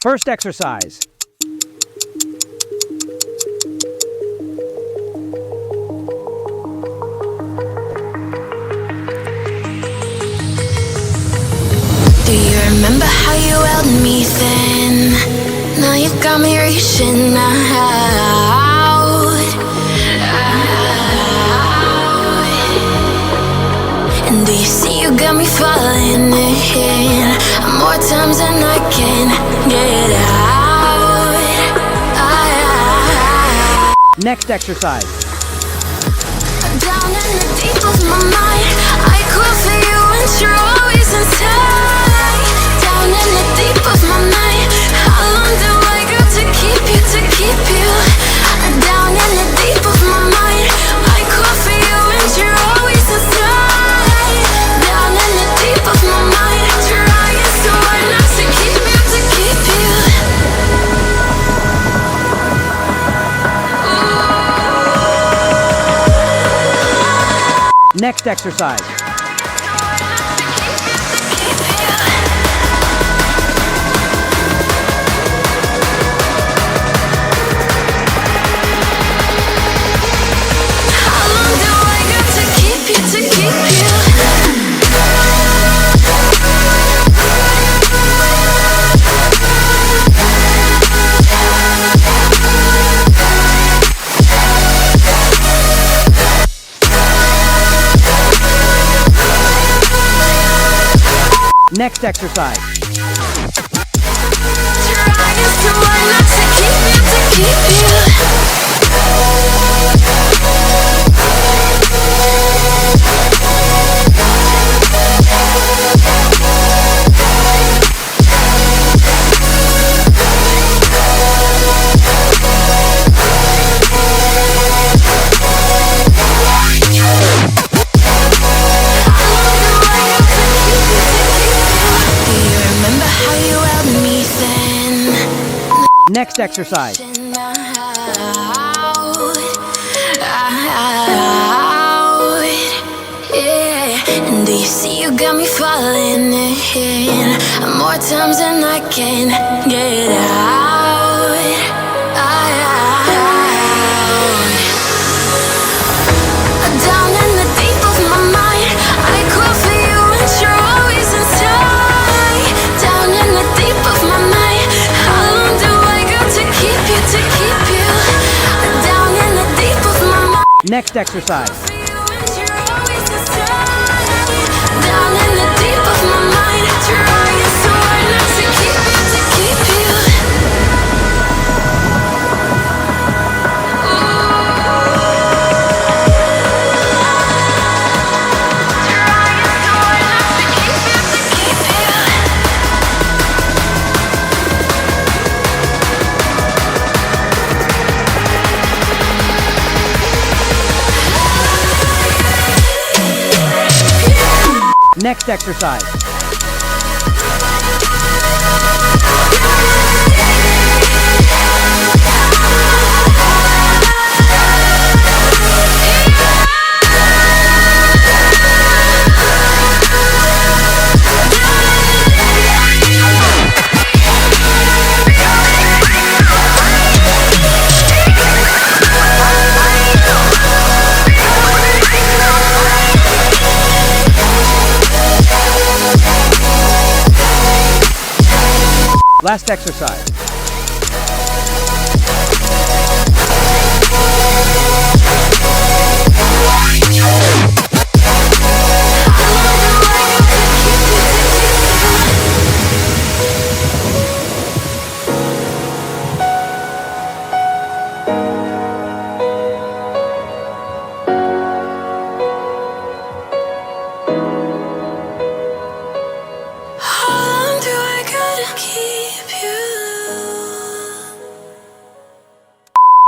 First exercise. Do you remember how you held me then? Now you got me reaching out. And do you see you got me falling in more times than I can get out? Next exercise. Down in the deep of my mind, I crawl for you and you're always inside. Down in the deep of my mind, how long do I got to keep you, to keep you? Down in the deep of my mind, I crawl for you and you're always inside. Down in the deep of my mind, trying so hard not to keep you, to keep you. Next exercise. How long do I got to keep you, to keep you? Next exercise. Trying so hard not to keep you, to keep you. Next exercise. And do you see you got me falling in more times than I can get out? Down in the deep of my mind, I crawl for you and you're always inside. Down in the deep of my mind, how long do I got to keep you, to keep you? Down in the deep of my mind. Next exercise. Down in the deep of my mind, trying so hard not to keep you, to keep you. Trying so hard not to keep you, to keep you. Next exercise. Last exercise.